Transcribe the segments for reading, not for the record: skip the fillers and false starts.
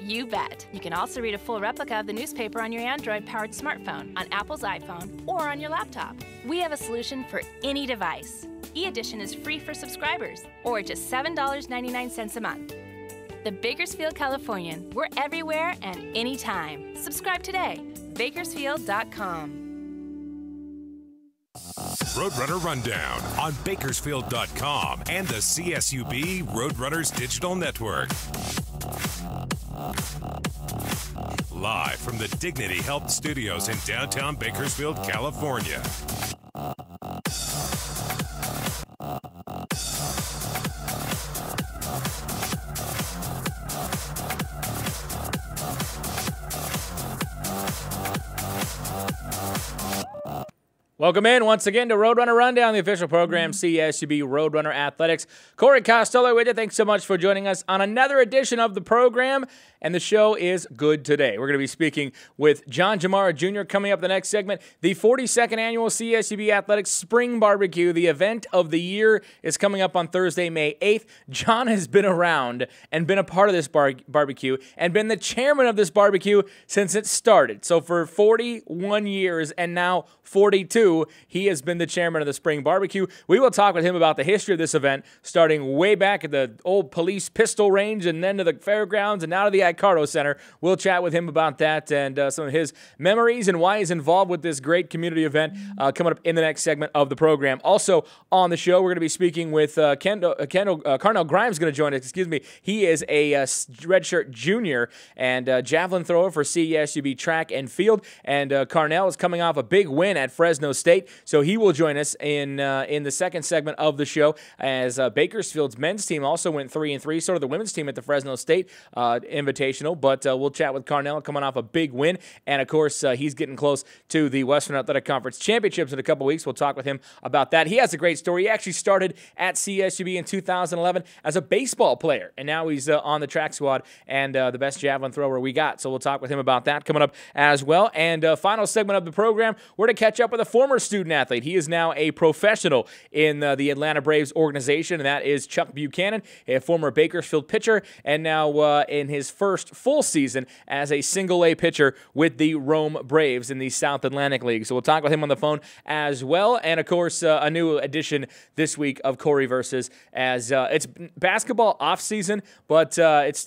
You bet. You can also read a full replica of the newspaper on your Android-powered smartphone, on Apple's iPhone, or on your laptop. We have a solution for any device. E-Edition is free for subscribers, or just $7.99 a month. The Bakersfield Californian. We're everywhere and anytime. Subscribe today. Bakersfield.com. Roadrunner Rundown on Bakersfield.com and the CSUB Roadrunners Digital Network. Live from the Dignity Health Studios in downtown Bakersfield, California. Welcome in once again to Roadrunner Rundown, the official program, CSUB Roadrunner Athletics. Corey Costello with you. Thanks so much for joining us on another edition of the program, and the show is good today. We're going to be speaking with John Giumarra Jr. coming up the next segment. The 42nd Annual CSUB Athletics Spring Barbecue, the event of the year, is coming up on Thursday, May 8th. John has been around and been a part of this barbecue and been the chairman of this barbecue since it started. So for 41 years and now 42, he has been the chairman of the Spring Barbecue. We will talk with him about the history of this event, starting way back at the old police pistol range and then to the fairgrounds and now to the Icardo Center. We'll chat with him about that and some of his memories and why he's involved with this great community event coming up in the next segment of the program. Also on the show, we're going to be speaking with Karnell Grimes going to join us. He is a redshirt junior and javelin thrower for CSUB track and field, and Karnell is coming off a big win at Fresno State, so he will join us in the second segment of the show as Bakersfield's men's team also went 3-3, so did the women's team at the Fresno State Invitational, but we'll chat with Karnell coming off a big win, and of course he's getting close to the Western Athletic Conference Championships in a couple weeks. We'll talk with him about that. He has a great story. He actually started at CSUB in 2011 as a baseball player, and now he's on the track squad and the best javelin thrower we got, so we'll talk with him about that coming up as well. And final segment of the program, we're to catch up with a former student athlete. He is now a professional in the Atlanta Braves organization, and that is Chuck Buchanan, a former Bakersfield pitcher, and now in his first full season as a single-A pitcher with the Rome Braves in the South Atlantic League. So we'll talk with him on the phone as well. And, of course, a new edition this week of Corey Versus, as it's basketball off-season, but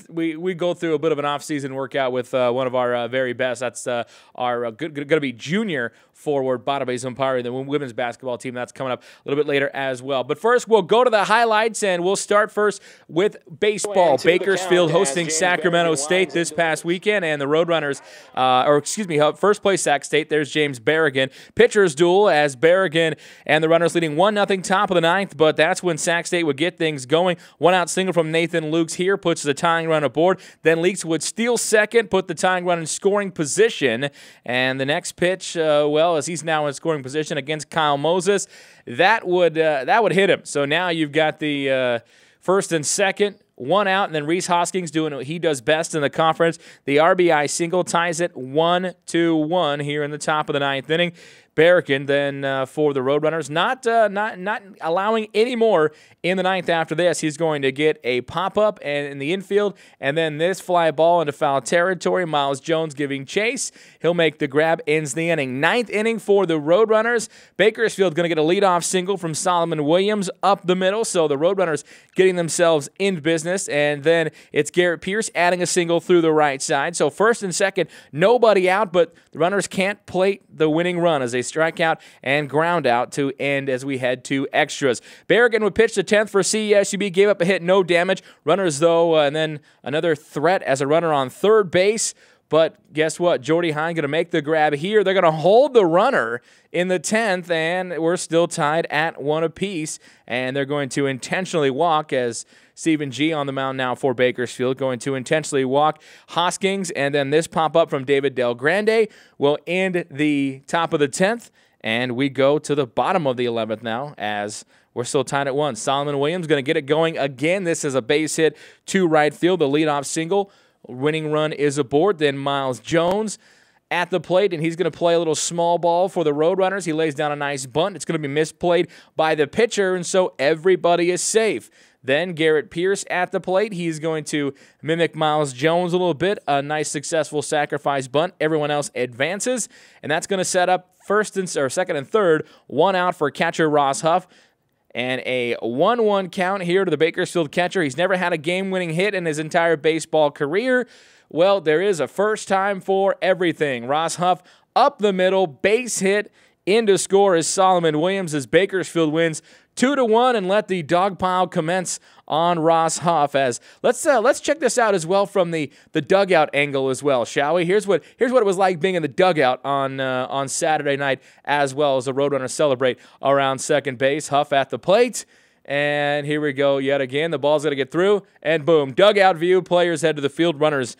we go through a bit of an off-season workout with one of our very best. That's our going to be junior forward, Batabe Zempare, the women's basketball team. That's coming up a little bit later as well. But first, we'll go to the highlights, and we'll start first with baseball. Bakersfield hosting Sacramento State this past weekend, and the Roadrunners, first place Sac State. There's James Berrigan. Pitcher's duel as Berrigan and the Runners leading 1-0 top of the ninth, but that's when Sac State would get things going. One-out single from Nathan Lukes here puts the tying run aboard. Then Leaks would steal second, put the tying run in scoring position, and the next pitch, as he's now in scoring position against Kyle Moses, that would hit him. So now you've got the first and second, one out, and then Reese Hoskins doing what he does best in the conference. The RBI single ties it 1-1 here in the top of the ninth inning. Berrigan then for the Roadrunners, not allowing any more in the ninth after this. He's going to get a pop-up and in the infield, and then this fly ball into foul territory. Miles Jones giving chase. He'll make the grab, ends the inning. Ninth inning for the Roadrunners. Bakersfield going to get a leadoff single from Solomon Williams up the middle, so the Roadrunners getting themselves in business, and then it's Garrett Pierce adding a single through the right side. So first and second, nobody out, but the runners can't plate the winning run as they strike out and ground out to end as we head to extras. Berrigan would pitch the 10th for CSUB, gave up a hit, no damage. Runners, though, and then another threat as a runner on third base. But guess what? Jordy Hine going to make the grab here. They're going to hold the runner in the 10th, and we're still tied at one apiece. And they're going to intentionally walk as Stephen G. on the mound now for Bakersfield, going to intentionally walk Hoskins. And then this pop-up from David Del Grande will end the top of the 10th. And we go to the bottom of the 11th now as we're still tied at one. Solomon Williams going to get it going again. This is a base hit to right field, the leadoff single. Winning run is aboard. Then Miles Jones at the plate, and he's going to play a little small ball for the Roadrunners. He lays down a nice bunt. It's going to be misplayed by the pitcher, and so everybody is safe. Then Garrett Pierce at the plate. He's going to mimic Miles Jones a little bit. A nice successful sacrifice bunt. Everyone else advances, and that's going to set up second and third. One out for catcher Ross Huff. And a 1-1 count here to the Bakersfield catcher. He's never had a game-winning hit in his entire baseball career. Well, there is a first time for everything. Ross Huff up the middle, base hit. In to score is Solomon Williams as Bakersfield wins 2-1 and let the dog pile commence on Ross Huff. As let's check this out as well from the dugout angle as well, shall we? Here's what it was like being in the dugout on Saturday night as well as the Roadrunners celebrate around second base. Huff at the plate. And here we go yet again. The ball's going to get through, and boom, dugout view. Players head to the field. Runners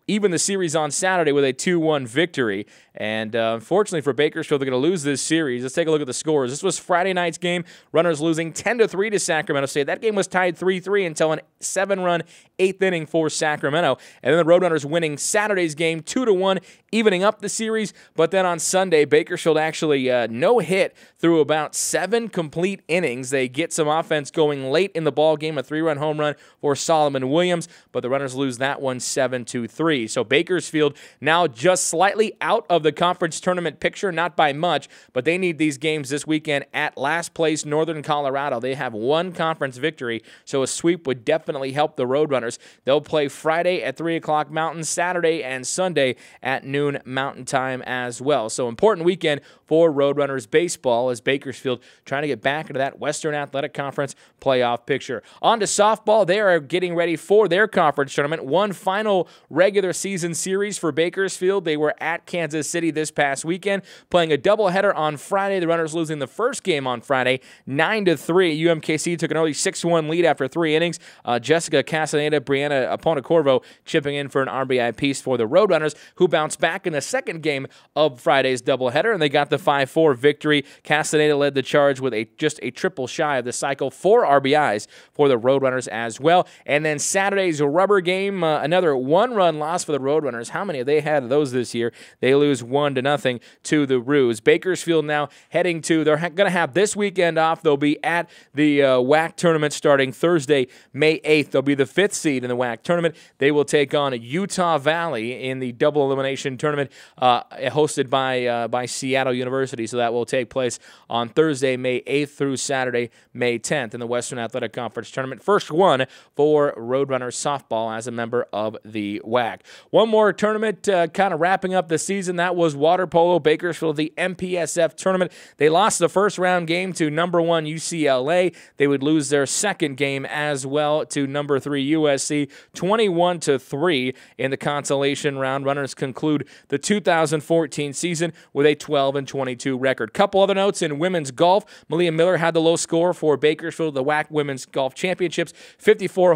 even the series on Saturday with a 2-1 victory. And unfortunately for Bakersfield, they're going to lose this series. Let's take a look at the scores. This was Friday night's game. Runners losing 10-3 to Sacramento State. That game was tied 3-3 until an 7-run 8th inning for Sacramento. And then the Roadrunners winning Saturday's game 2-1, evening up the series. But then on Sunday, Bakersfield actually no hit through about 7 complete innings. They get some offense going late in the ball game, a 3-run home run for Solomon Williams. But the Runners lose that one 7-3. So Bakersfield now just slightly out of the conference tournament picture, not by much, but they need these games this weekend at last place Northern Colorado. They have one conference victory, so a sweep would definitely help the Roadrunners. They'll play Friday at 3 o'clock Mountain, Saturday and Sunday at noon Mountain Time as well. So important weekend for Roadrunners baseball as Bakersfield trying to get back into that Western Athletic Conference playoff picture. On to softball. They are getting ready for their conference tournament. One final regular season series for Bakersfield. They were at Kansas City this past weekend, playing a doubleheader on Friday. The Runners losing the first game on Friday, 9-3. UMKC took an early 6-1 lead after 3 innings. Jessica Castaneda, Brianna Aponacorvo chipping in for an RBI piece for the Roadrunners, who bounced back in the second game of Friday's doubleheader, and they got the 5-4 victory. Castaneda led the charge with just a triple shy of the cycle, 4 RBIs for the Roadrunners as well. And then Saturday's rubber game, another 1-run loss for the Roadrunners. How many have they had of those this year? They lose 1-0 to the Roos. Bakersfield now heading to, they're going to have this weekend off. They'll be at the WAC tournament starting Thursday, May 8th. They'll be the 5th seed in the WAC tournament. They will take on Utah Valley in the double elimination tournament hosted by Seattle University. So that will take place on Thursday, May 8th through Saturday, May 10th in the Western Athletic Conference tournament. First one for Roadrunners softball as a member of the WAC. One more tournament kind of wrapping up the season. That was water polo. Bakersfield, the MPSF tournament. They lost the first round game to number 1 UCLA. They would lose their second game as well to number 3 USC, 21-3 in the consolation round. Runners conclude the 2014 season with a 12-22 record. Couple other notes in women's golf. Malia Miller had the low score for Bakersfield, the WAC Women's Golf Championships, 54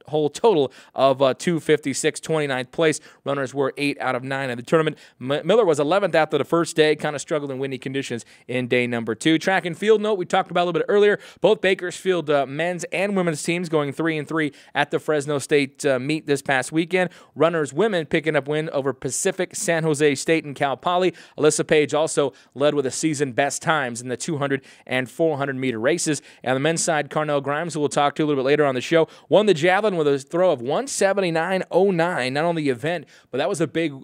whole total of 256, 29th place. Runners were 8 out of 9 in the tournament. Miller was 11th after the first day, kind of struggled in windy conditions in day number 2. Track and field note we talked about a little bit earlier. Both Bakersfield men's and women's teams going 3-3 at the Fresno State meet this past weekend. Runners women picking up win over Pacific, San Jose State, and Cal Poly. Alyssa Page also led with a season best times in the 200 and 400 meter races. And on the men's side, Karnell Grimes, who we'll talk to a little bit later on the show, won the javelin with a throw of 179.09, not only the event, but that was a big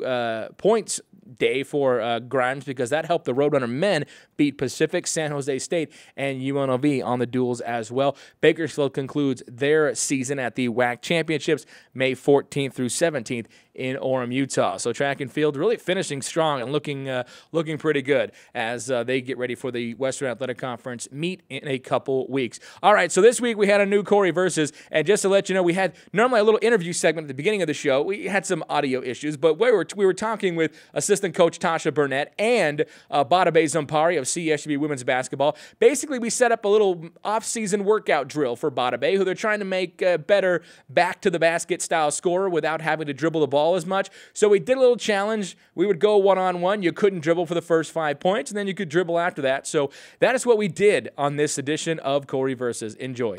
points day for Grimes because that helped the Roadrunner men beat Pacific, San Jose State, and UNLV on the duels as well. Bakersfield concludes their season at the WAC Championships May 14th through 17th in Orem, Utah. So track and field really finishing strong and looking pretty good as they get ready for the Western Athletic Conference meet in a couple weeks. All right, so this week we had a new Corey Versus, and just to let you know, we had normally a little interview segment at the beginning of the show. We had some audio issues, but we were talking with assistant coach Tasha Burnett and Batabe Zempare of CSUB women's basketball. Basically, we set up a little off-season workout drill for Batabe, who they're trying to make better back-to-the-basket style scorer without having to dribble the ball as much. So we did a little challenge. We would go one-on-one. You couldn't dribble for the first 5 points, and then you could dribble after that. So that is what we did on this edition of Corey Versus. Enjoy.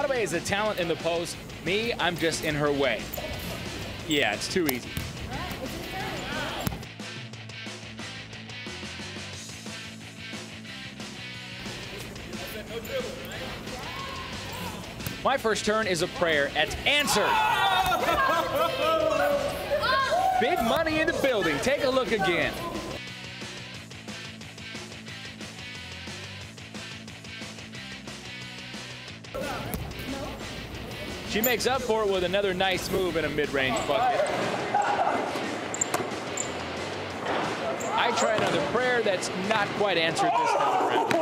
Batabe is a talent in the post. Me, I'm just in her way. Yeah, it's too easy. My first turn is a prayer. It's answered. Big money in the building. Take a look again. She makes up for it with another nice move in a mid-range bucket. I try another prayer that's not quite answered this time around.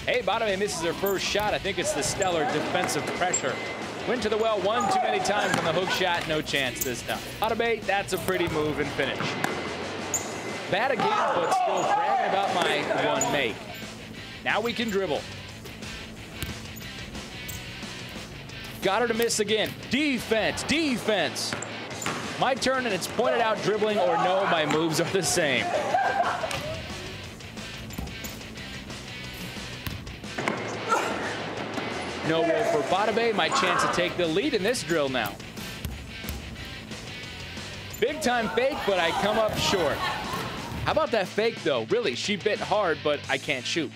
Hey, Batabe misses her first shot. I think it's the stellar defensive pressure. Went to the well one too many times on the hook shot. No chance this time. Batabe, that's a pretty move and finish. Bad again, but still bragging about my one make. Now we can dribble. Got her to miss again. Defense, defense. My turn, and it's pointed out dribbling or no, my moves are the same. No roll for Batabe. My chance to take the lead in this drill now. Big time fake, but I come up short. How about that fake, though? Really, she bit hard, but I can't shoot.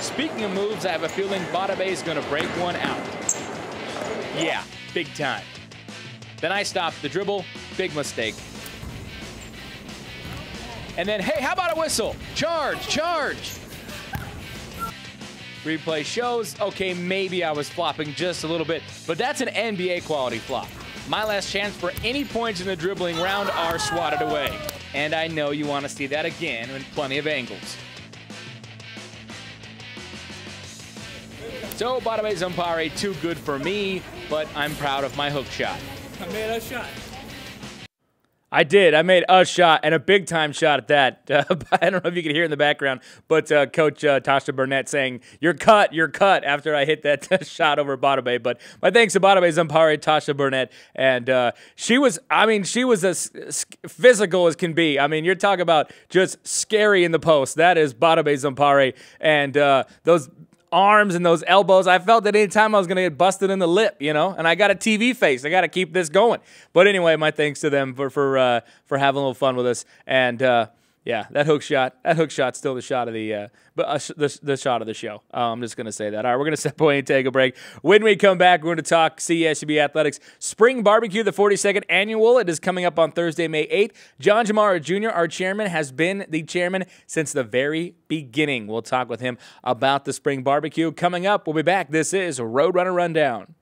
Speaking of moves, I have a feeling Batabe is going to break one out. Yeah, big time. Then I stop the dribble. Big mistake. And then, hey, how about a whistle? Charge, charge. Replay shows, okay, maybe I was flopping just a little bit, but that's an NBA quality flop. My last chance for any points in the dribbling round are swatted away. And I know you want to see that again in plenty of angles. So, Batabe Zempare, too good for me, but I'm proud of my hook shot. I made a shot. I did. I made a shot, and a big-time shot at that. I don't know if you can hear in the background, but Coach Tasha Burnett saying, you're cut, after I hit that shot over Batabe. But my thanks to Batabe Zempare, Tasha Burnett, and she was as physical as can be. I mean, you're talking about just scary in the post. That is Batabe Zempare, and those arms and those elbows. I felt that anytime I was going to get busted in the lip, you know, and I got a TV face. I got to keep this going. But anyway, my thanks to them for having a little fun with us. And yeah, that hook shot's still the shot of the shot of the show. I'm just going to say that. All right, we're going to step away and take a break. When we come back, we're going to talk CSUB Athletics Spring Barbecue, the 42nd annual. It is coming up on Thursday, May 8th. John Giumarra Jr., our chairman, has been the chairman since the very beginning. We'll talk with him about the Spring Barbecue. Coming up, we'll be back. This is Roadrunner Rundown.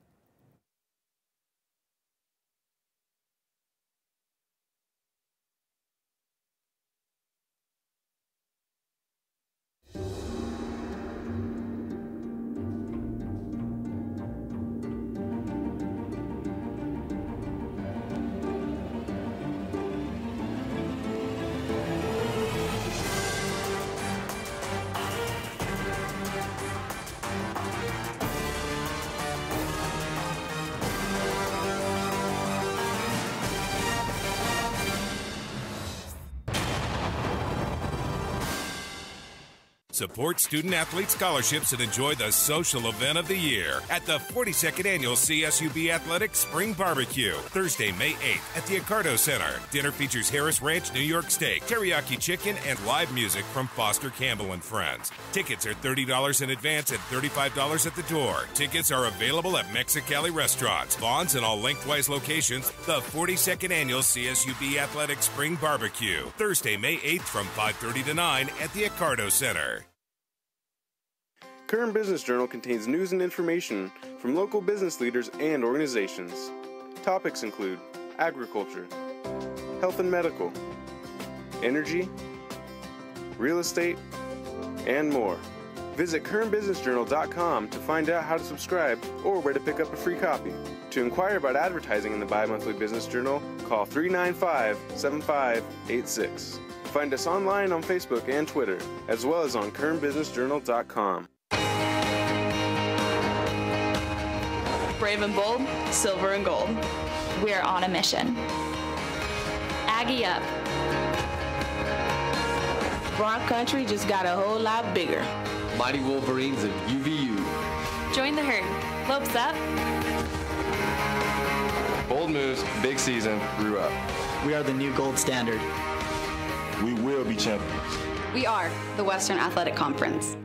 Support student-athlete scholarships and enjoy the social event of the year at the 42nd Annual CSUB Athletics Spring Barbecue, Thursday, May 8th at the Accardo Center. Dinner features Harris Ranch New York steak, teriyaki chicken, and live music from Foster Campbell and Friends. Tickets are $30 in advance and $35 at the door. Tickets are available at Mexicali restaurants, Vaughn's, and all lengthwise locations. The 42nd Annual CSUB Athletics Spring Barbecue, Thursday, May 8th from 5:30 to 9 at the Accardo Center. Current Business Journal contains news and information from local business leaders and organizations. Topics include agriculture, health and medical, energy, real estate, and more. Visit currentbusinessjournal.com to find out how to subscribe or where to pick up a free copy. To inquire about advertising in the bi-monthly Business Journal, call 395-7586. Find us online on Facebook and Twitter, as well as on currentbusinessjournal.com. Brave and bold, silver and gold. We're on a mission. Aggie up. Bronx country just got a whole lot bigger. Mighty Wolverines of UVU. Join the herd. Lopes up. Bold moves, big season, grew up. We are the new gold standard. We will be champions. We are the Western Athletic Conference.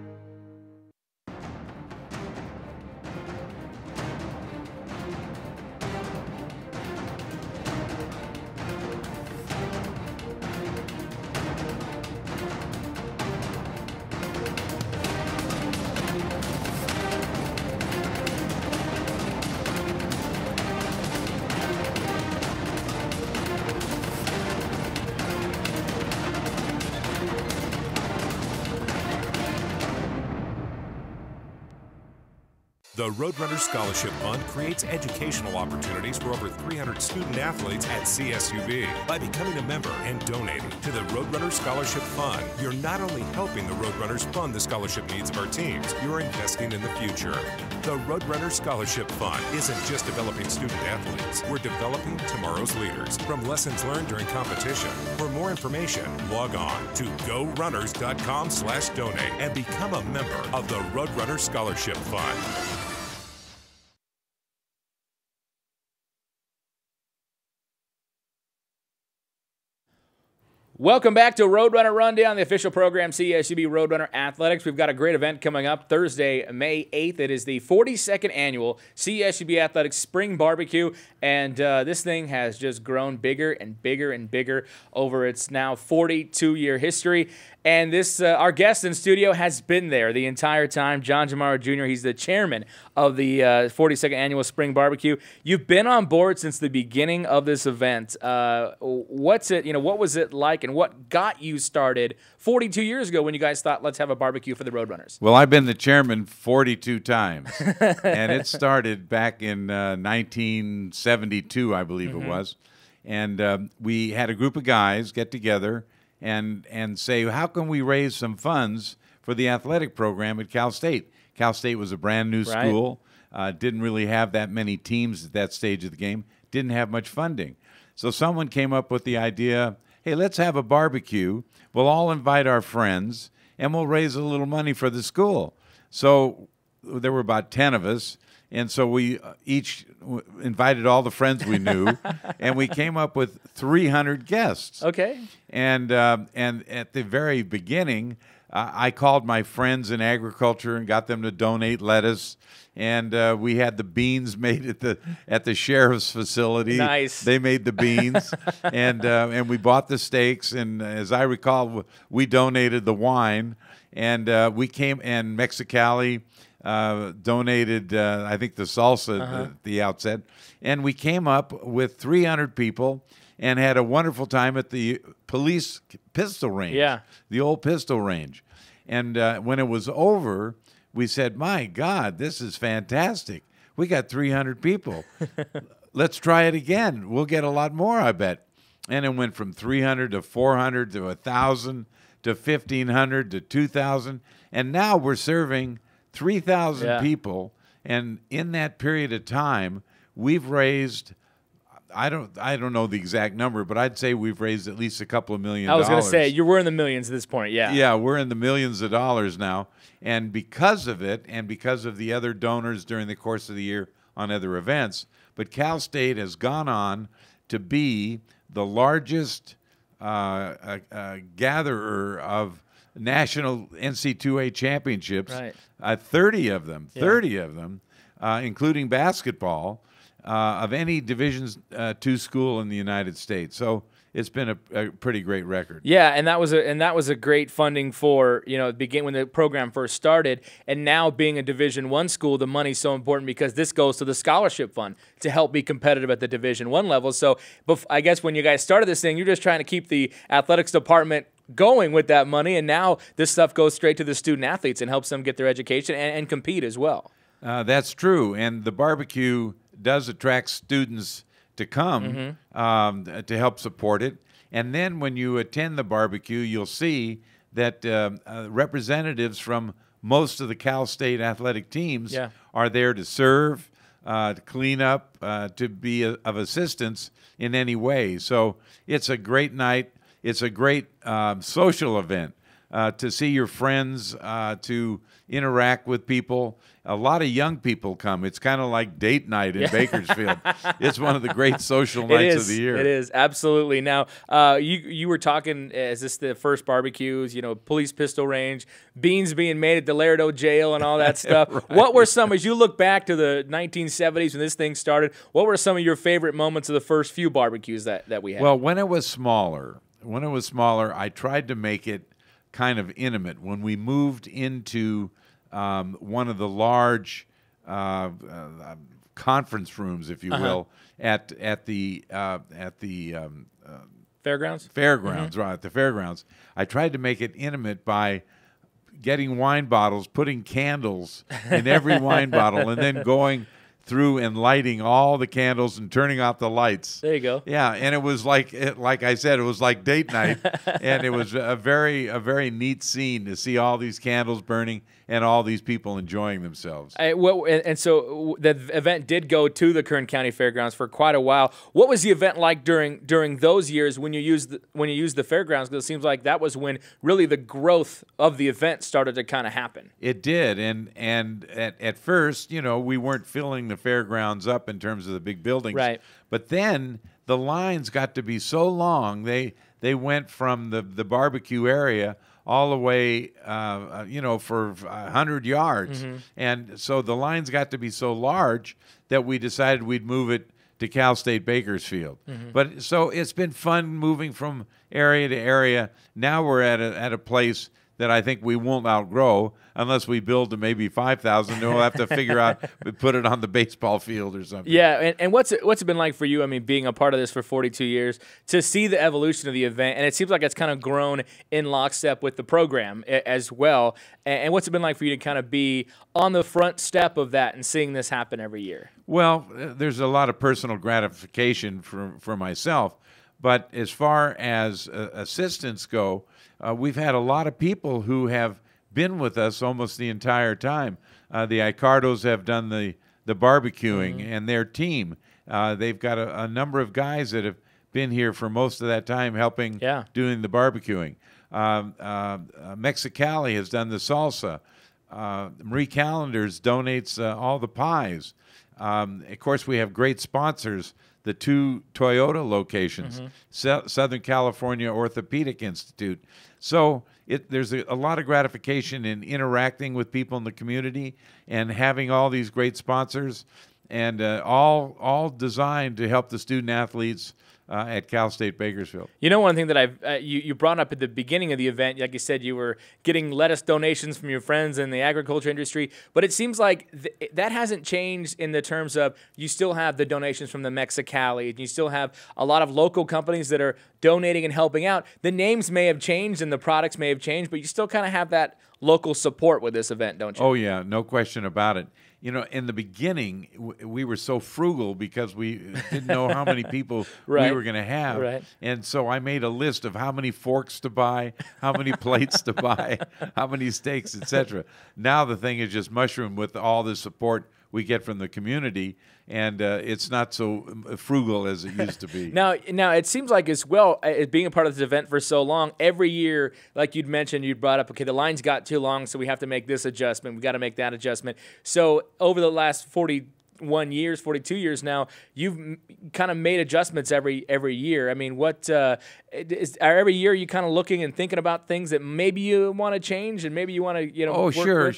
The Roadrunner Scholarship Fund creates educational opportunities for over 300 student athletes at CSUB. By becoming a member and donating to the Roadrunner Scholarship Fund, you're not only helping the Roadrunners fund the scholarship needs of our teams, you're investing in the future. The Roadrunner Scholarship Fund isn't just developing student athletes. We're developing tomorrow's leaders from lessons learned during competition. For more information, log on to gorunners.com/donate and become a member of the Roadrunner Scholarship Fund. Welcome back to Roadrunner Rundown, the official program CSUB Roadrunner Athletics. We've got a great event coming up Thursday, May 8th. It is the 42nd annual CSUB Athletics Spring Barbecue, and this thing has just grown bigger and bigger and bigger over its now 42-year history. And this, our guest in studio has been there the entire time, John Giumarra Jr. He's the chairman of the 42nd Annual Spring Barbecue. You've been on board since the beginning of this event. What was it like, and what got you started 42 years ago when you guys thought, let's have a barbecue for the Roadrunners? Well, I've been the chairman 42 times, and it started back in 1972, I believe it was. And we had a group of guys get together and say, how can we raise some funds for the athletic program at Cal State? Cal State was a brand new school, didn't really have that many teams at that stage of the game, didn't have much funding. So someone came up with the idea, hey, let's have a barbecue. We'll all invite our friends, and we'll raise a little money for the school. So there were about 10 of us, and so we each invited all the friends we knew, and we came up with 300 guests. Okay. And at the very beginning, I called my friends in agriculture and got them to donate lettuce. And we had the beans made at the sheriff's facility. Nice. They made the beans, and we bought the steaks. And as I recall, we donated the wine, and we came, and Mexicali donated, I think, the salsa at the outset. And we came up with 300 people and had a wonderful time at the police pistol range, the old pistol range. And when it was over, we said, my God, this is fantastic. We got 300 people. Let's try it again. We'll get a lot more, I bet. And it went from 300 to 400 to 1,000 to 1,500 to 2,000. And now we're serving 3,000 people. And in that period of time, we've raised, I don't know the exact number, but I'd say we've raised at least a couple of $1 million. I was going to say, we're in the millions at this point, Yeah, we're in the millions of dollars now. And because of it, and because of the other donors during the course of the year on other events, but Cal State has gone on to be the largest gatherer of national NC2A championships, 30 of them, including basketball, of any Division II school in the United States. So it's been a pretty great record. Yeah, and that was a great funding for, when the program first started, and now being a Division I school, the money's so important because this goes to the scholarship fund to help be competitive at the Division I level. So I guess when you guys started this thing, you're just trying to keep the athletics department going with that money, and now this stuff goes straight to the student athletes and helps them get their education and compete as well. That's true, and the barbecue does attract students to come to help support it. And then when you attend the barbecue, you'll see that representatives from most of the Cal State athletic teams are there to serve, to clean up, to be of assistance in any way. So it's a great night. It's a great social event to see your friends, to interact with people. A lot of young people come. It's kind of like date night in Bakersfield. It's one of the great social nights of the year. It is, absolutely. Now, you were talking, is this the first barbecues, police pistol range, beans being made at the Laredo jail and all that stuff. Right. What were some, as you look back to the 1970s when this thing started, what were some of your favorite moments of the first few barbecues that we had? Well, when it was smaller, I tried to make it kind of intimate. When we moved into one of the large conference rooms, if you will, at the fairgrounds. Right, at the fairgrounds. I tried to make it intimate by getting wine bottles, putting candles in every wine bottle, and then going through and lighting all the candles and turning out the lights. There you go. Yeah, and it was like I said, it was like date night, and it was a very neat scene to see all these candles burning and all these people enjoying themselves. And so the event did go to the Kern County Fairgrounds for quite a while. What was the event like during those years when you used the fairgrounds? Because it seems like that was when really the growth of the event started to kind of happen. It did, and at first, we weren't filling the fairgrounds up in terms of the big buildings. Right. But then the lines got to be so long. They went from the barbecue area all the way, for 100 yards. Mm-hmm. And so the lines got to be so large that we decided we'd move it to Cal State Bakersfield. Mm-hmm. But so it's been fun moving from area to area. Now we're at a place that I think we won't outgrow unless we build to maybe 5,000. Then we'll have to figure out, put it on the baseball field or something. Yeah, and what's it been like for you? I mean, being a part of this for 42 years, to see the evolution of the event, and it seems like it's kind of grown in lockstep with the program as well. And what's it been like for you to kind of be on the front step of that and seeing this happen every year? Well, there's a lot of personal gratification for myself. But as far as assistants go, we've had a lot of people who have been with us almost the entire time. The Icardos have done the barbecuing, and their team. They've got a number of guys that have been here for most of that time helping doing the barbecuing. Mexicali has done the salsa. Marie Callender's donates all the pies. Of course, we have great sponsors. The 2 Toyota locations, Southern California Orthopedic Institute. So there's a lot of gratification in interacting with people in the community and having all these great sponsors, and all designed to help the student athletes at Cal State Bakersfield. One thing that you brought up at the beginning of the event, like you said, you were getting lettuce donations from your friends in the agriculture industry, but it seems like that hasn't changed in the terms of you still have the donations from the Mexicali, and you still have a lot of local companies that are donating and helping out. The names may have changed and the products may have changed, but you still kind of have that local support with this event, don't you? Oh, yeah, no question about it. In the beginning, we were so frugal because we didn't know how many people we were going to have. Right. And so I made a list of how many forks to buy, how many plates to buy, how many steaks, etc. Now the thing is just mushroomed with all the support we get from the community, and it's not so frugal as it used to be. Now it seems like as well, being a part of this event for so long, every year, like you'd mentioned, you brought up, okay, the lines got too long, so we have to make this adjustment. We got to make that adjustment. So over the last 41 years, 42 years now, you've kind of made adjustments every year. I mean, every year you kind of looking and thinking about things that maybe you want to change and maybe you want to, Oh, sure.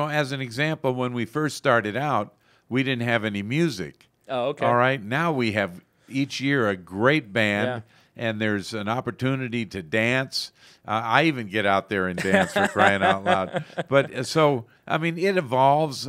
As an example, when we first started out, we didn't have any music. Oh, okay. All right. Now we have each year a great band, and there's an opportunity to dance. I even get out there and dance, for crying out loud. But so, I mean, it evolves.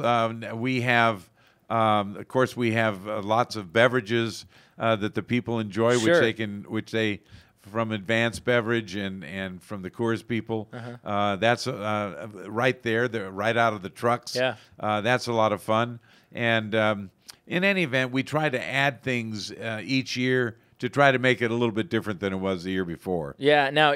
We have, of course, lots of beverages that the people enjoy, which they from Advanced Beverage and from the Coors people. That's right there. They're right out of the trucks. Yeah. That's a lot of fun. And in any event, we try to add things each year to try to make it a little bit different than it was the year before. Yeah. Now,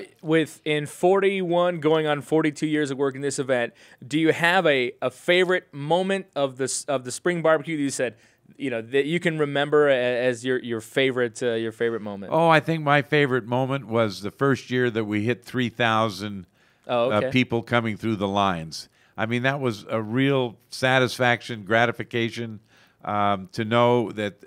in 41 going on 42 years of working this event, do you have a favorite moment of the spring barbecue that you said, that you can remember as your favorite moment? Oh, I think my favorite moment was the first year that we hit 3,000 people coming through the lines. I mean, that was a real satisfaction, gratification to know that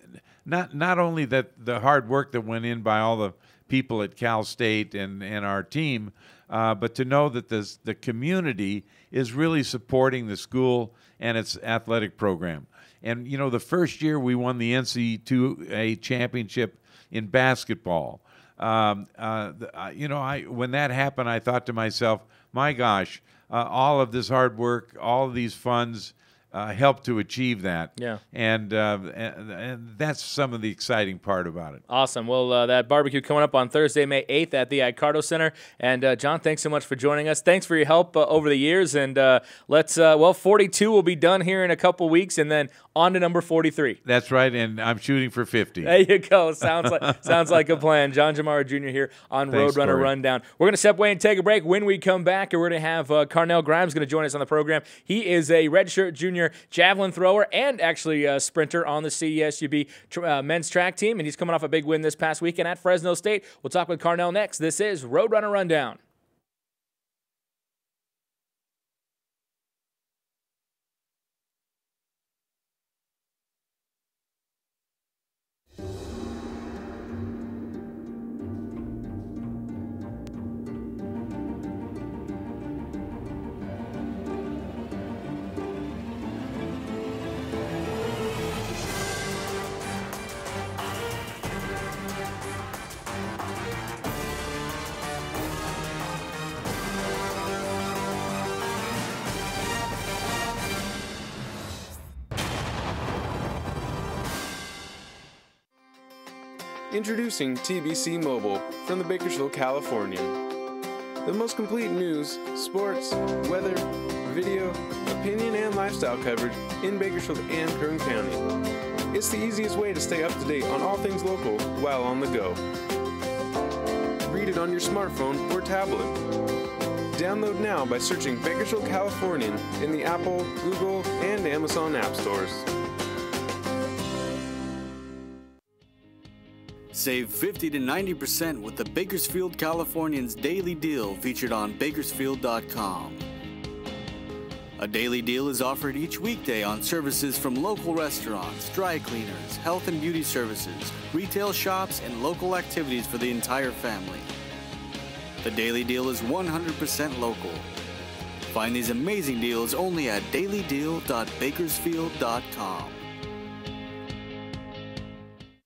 not only that the hard work that went in by all the people at Cal State and our team, but to know that the community is really supporting the school and its athletic program. And, you know, the first year we won the NCAA championship in basketball. When that happened, I thought to myself, my gosh, all of this hard work, all of these funds helped to achieve that. Yeah. And that's some of the exciting part about it. Awesome. Well, that barbecue coming up on Thursday, May 8th at the Icardo Center. And, John, thanks so much for joining us. Thanks for your help over the years. And 42 will be done here in a couple weeks, and then on to number 43. That's right, and I'm shooting for 50. There you go. Sounds like a plan. John Giumarra Jr. here on Roadrunner Rundown. We're going to step away and take a break. When we come back, we're going to have Karnell Grimes going to join us on the program. He is a redshirt junior javelin thrower and actually a sprinter on the CSUB men's track team, and he's coming off a big win this past weekend at Fresno State. We'll talk with Karnell next. This is Roadrunner Rundown. Introducing TBC Mobile from the Bakersfield, California. The most complete news, sports, weather, video, opinion, and lifestyle coverage in Bakersfield and Kern County. It's the easiest way to stay up to date on all things local while on the go. Read it on your smartphone or tablet. Download now by searching Bakersfield Californian in the Apple, Google, and Amazon app stores. Save 50 to 90% with the Bakersfield Californian's Daily Deal featured on Bakersfield.com. A daily deal is offered each weekday on services from local restaurants, dry cleaners, health and beauty services, retail shops, and local activities for the entire family. The Daily Deal is 100% local. Find these amazing deals only at dailydeal.bakersfield.com.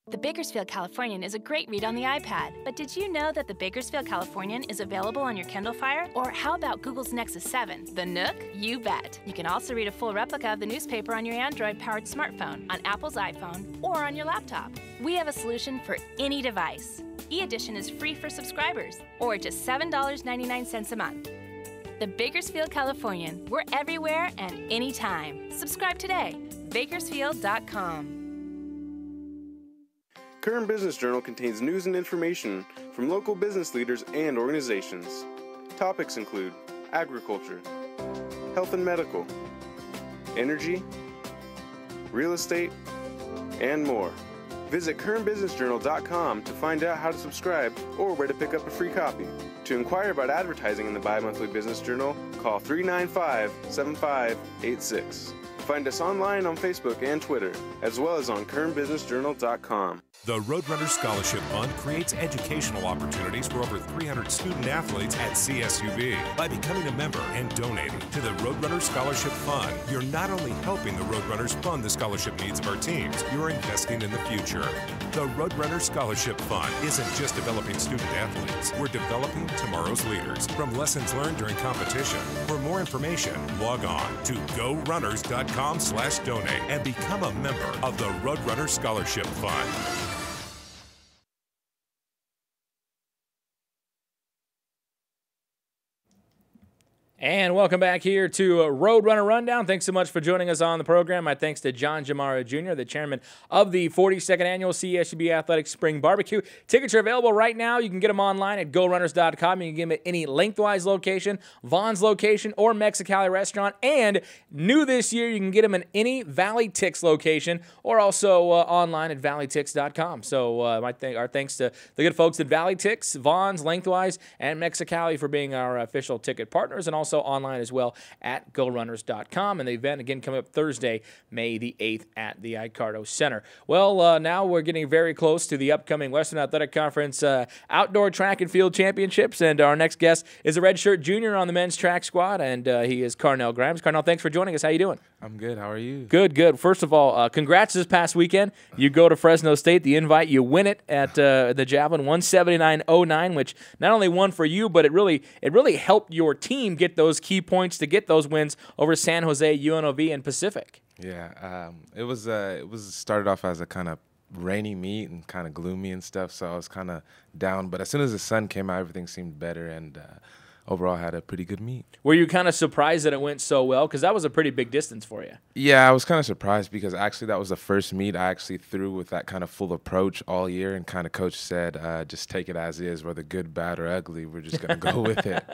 The Bakersfield Californian is a great read on the iPad, but did you know that the Bakersfield Californian is available on your Kindle Fire? Or how about Google's Nexus 7, the Nook? You bet. You can also read a full replica of the newspaper on your Android-powered smartphone, on Apple's iPhone, or on your laptop. We have a solution for any device. E-Edition is free for subscribers, or just $7.99 a month. The Bakersfield Californian. We're everywhere and anytime. Subscribe today. Bakersfield.com. Kern Business Journal contains news and information from local business leaders and organizations. Topics include agriculture, health and medical, energy, real estate, and more. Visit KernBusinessJournal.com to find out how to subscribe or where to pick up a free copy. To inquire about advertising in the bi-monthly Business Journal, call 395-7586. Find us online on Facebook and Twitter, as well as on KernBusinessJournal.com. The Roadrunner Scholarship Fund creates educational opportunities for over 300 student-athletes at CSUB. By becoming a member and donating to the Roadrunner Scholarship Fund, you're not only helping the Roadrunners fund the scholarship needs of our teams, you're investing in the future. The Roadrunner Scholarship Fund isn't just developing student-athletes. We're developing tomorrow's leaders from lessons learned during competition. For more information, log on to GoRunners.com/donate and become a member of the Roadrunner Scholarship Fund. And welcome back here to Roadrunner Rundown. Thanks so much for joining us on the program. My thanks to John Giumarra Jr., the chairman of the 42nd Annual CSUB Athletics Spring Barbecue. Tickets are available right now. You can get them online at GoRunners.com. You can get them at any lengthwise location, Vaughn's location, or Mexicali restaurant. And new this year, you can get them in any Valley Tix location or also online at ValleyTix.com. So our thanks to the good folks at Valley Tix, Vaughn's, Lengthwise, and Mexicali for being our official ticket partners, and also online as well at GoRunners.com. And the event, again, coming up Thursday, May the 8th at the Icardo Center. Well, now we're getting very close to the upcoming Western Athletic Conference Outdoor Track and Field Championships, and our next guest is a redshirt junior on the men's track squad, and he is Karnell Grimes. Karnell, thanks for joining us. How you doing? I'm good. How are you? Good, good. First of all, congrats this past weekend. You go to Fresno State, the invite, you win it at the javelin, 179.09, which not only won for you, but it really helped your team get those key points to get those wins over San Jose, UNLV, and Pacific. Yeah, it was started off as a kind of rainy meet and kind of gloomy and stuff, so I was kind of down. But as soon as the sun came out, everything seemed better, and overall had a pretty good meet. Were you kind of surprised that it went so well? Because that was a pretty big distance for you. Yeah, I was kind of surprised because actually that was the first meet I actually threw with that kind of full approach all year, and kind of coach said, just take it as is, whether good, bad, or ugly. We're just going to go with it.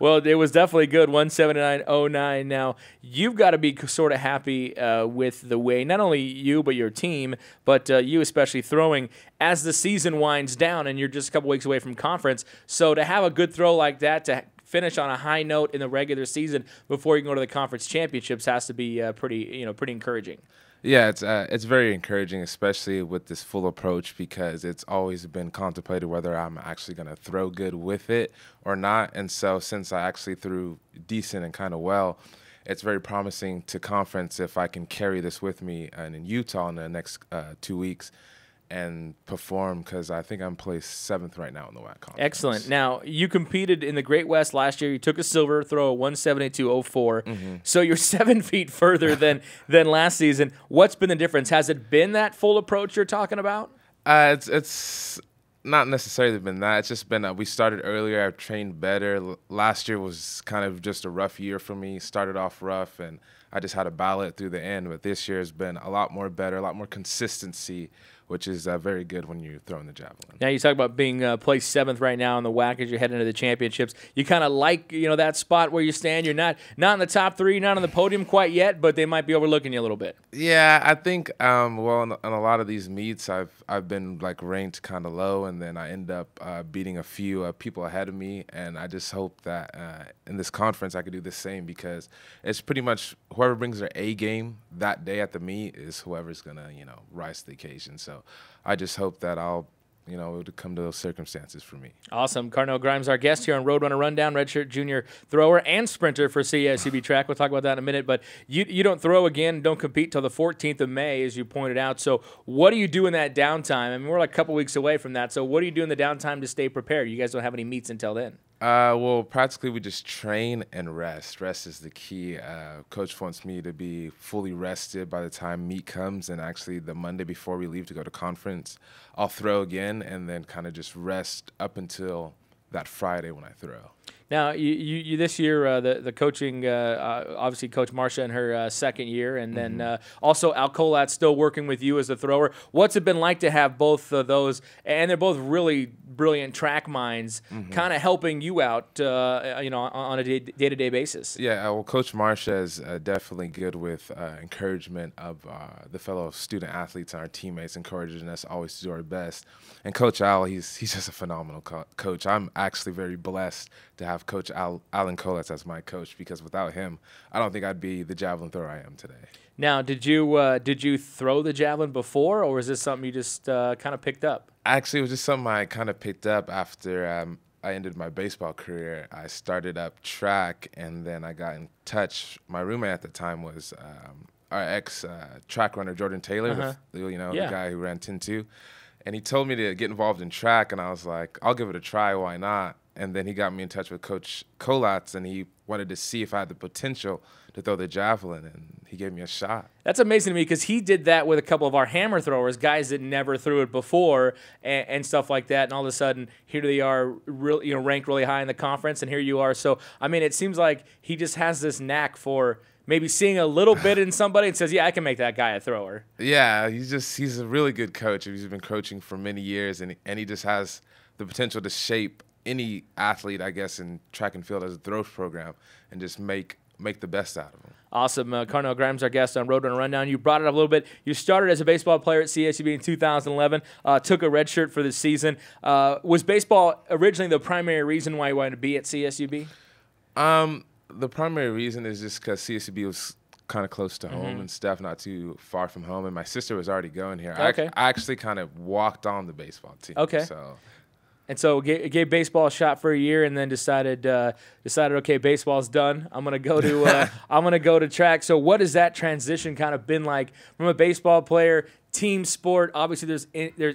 Well, it was definitely good, 179.09. Now, you've got to be sort of happy with the way, not only you but your team, but you especially throwing as the season winds down and you're just a couple weeks away from conference. So to have a good throw like that, to finish on a high note in the regular season before you can go to the conference championships has to be pretty encouraging. Yeah, it's very encouraging, especially with this full approach, because it's always been contemplated whether I'm actually going to throw good with it or not. And so since I actually threw decent and kind of well, it's very promising to conference if I can carry this with me and in Utah in the next 2 weeks and perform, because I think I'm placed 7th right now in the WAC conference. Excellent. Now, you competed in the Great West last year. You took a silver, throw a 172.04. Mm-hmm. So you're 7 feet further than last season. What's been the difference? Has it been that full approach you're talking about? It's not necessarily been that. It's just been we started earlier. I've trained better. Last year was kind of just a rough year for me. Started off rough, and I just had to battle it through the end. But this year has been a lot more better, a lot more consistency, which is very good when you're throwing the javelin. Now, you talk about being placed 7th right now in the WAC as you head into the championships. You kind of like, that spot where you stand. You're not in the top 3, not on the podium quite yet, but they might be overlooking you a little bit. Yeah, I think, well, in a lot of these meets, I've been, ranked kind of low, and then I end up beating a few people ahead of me, and I just hope that in this conference I could do the same, because it's pretty much whoever brings their A game that day at the meet is whoever's going to, rise to the occasion. So I just hope that I'll, it would come to those circumstances for me. Awesome. Karnell Grimes, our guest here on Roadrunner Rundown, redshirt junior thrower and sprinter for CSUB track. We'll talk about that in a minute, but you don't throw again, don't compete till the 14th of May, as you pointed out. So what do you do in that downtime? I mean, we're like a couple weeks away from that. So what do you do in the downtime to stay prepared? You guys don't have any meets until then. Well, practically we just train and rest. Rest is the key. Coach wants me to be fully rested by the time meet comes, and actually the Monday before we leave to go to conference, I'll throw again and then kind of just rest up until that Friday when I throw. Now, you this year, the coaching, obviously Coach Marcia in her second year, and then also Al Colat's still working with you as a thrower. What's it been like to have both of those, and they're both really brilliant track minds, kind of helping you out, on a day-to-day basis? Yeah, well, Coach Marcia is definitely good with encouragement of the fellow student athletes and our teammates, encouraging us always to do our best. And Coach Al, he's just a phenomenal coach. I'm actually very blessed to have Coach Alan Colatz as my coach, because without him, I don't think I'd be the javelin thrower I am today. Now, did you throw the javelin before, or was this something you just kind of picked up? Actually, it was just something I kind of picked up after I ended my baseball career. I started up track, and then I got in touch. My roommate at the time was our ex-track runner, Jordan Taylor, the guy who ran 10-2. And he told me to get involved in track, and I was like, I'll give it a try, why not? And then he got me in touch with Coach Colatz, and he wanted to see if I had the potential to throw the javelin, and he gave me a shot. That's amazing to me because he did that with a couple of our hammer throwers, guys that never threw it before and stuff like that. And all of a sudden, here they are, ranked really high in the conference, and here you are. So, I mean, it seems like he just has this knack for maybe seeing a little bit in somebody and says, yeah, I can make that guy a thrower. Yeah, he's a really good coach. He's been coaching for many years, and he just has the potential to shape any athlete, I guess, in track and field as a throw program and just make the best out of them. Awesome. Karnell Grimes, our guest on Roadrunner Rundown. You brought it up a little bit. You started as a baseball player at CSUB in 2011, took a red shirt for the season. Was baseball originally the primary reason why you wanted to be at CSUB? The primary reason is just because CSUB was kind of close to home and stuff, not too far from home, and my sister was already going here. Okay. I actually kind of walked on the baseball team. Okay. So gave baseball a shot for a year, and then decided okay, baseball's done. I'm gonna go to track. So what has that transition kind of been like from a baseball player, team sport? Obviously, there's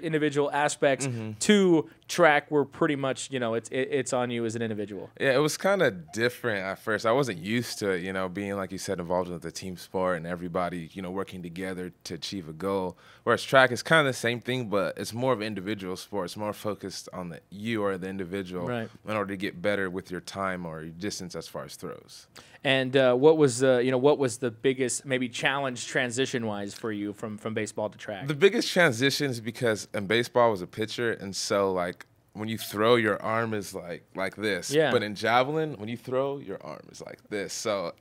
individual aspects to track where pretty much it's on you as an individual. Yeah, it was kind of different at first. I wasn't used to it, being, like you said, involved with the team sport and everybody working together to achieve a goal. Whereas track is kind of the same thing, but it's more of an individual sport. It's more focused on you or the individual in order to get better with your time or your distance as far as throws. And what was the biggest maybe challenge transition-wise for you from baseball to track? The biggest transition is because in baseball I was a pitcher, and so like when you throw, your arm is like this. Yeah. But in javelin, when you throw, your arm is like this. So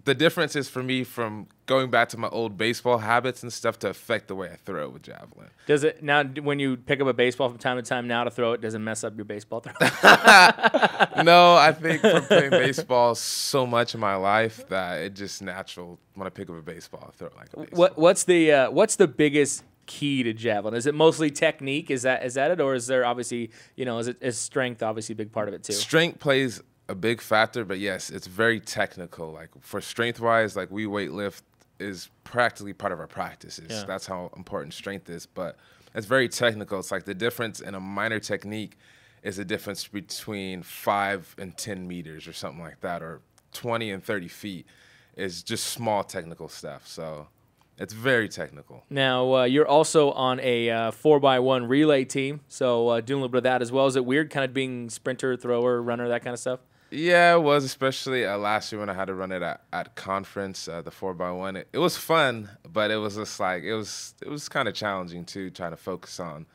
the difference is for me from going back to my old baseball habits and stuff to affect the way I throw with javelin. Does it now, when you pick up a baseball from time to time now to throw it, does it mess up your baseball throw? No, I think from playing baseball so much in my life that it's just natural when I pick up a baseball, I throw it like a baseball. What's the biggest key to javelin? Is it mostly technique? Is that it, or is there obviously is strength obviously a big part of it too? Strength plays a big factor, but yes, it's very technical. Like for strength wise, like we weight lift is practically part of our practices. Yeah. That's how important strength is, but it's very technical. It's like the difference in a minor technique is the difference between 5 and 10 meters or something like that, or 20 and 30 feet is just small technical stuff. So it's very technical. Now, you're also on a 4x1 relay team, so doing a little bit of that as well. Is it weird kind of being sprinter, thrower, runner, that kind of stuff? Yeah, it was, especially last year when I had to run it at conference, the 4x1. It was fun, but it was just like, it was kind of challenging too, trying to focus on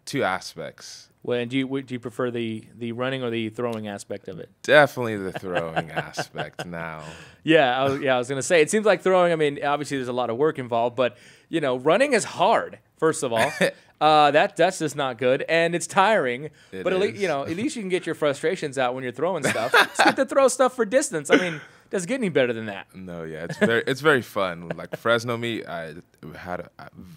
two aspects. Well, and do you prefer the running or the throwing aspect of it? Definitely the throwing aspect now. Yeah, I was going to say, it seems like throwing, I mean, obviously there's a lot of work involved, but, running is hard, first of all. That's just not good, and it's tiring. But at least you can get your frustrations out when you're throwing stuff. It's good to throw stuff for distance. I mean, does it get any better than that? No, yeah, it's very fun. Like Fresno meet, I had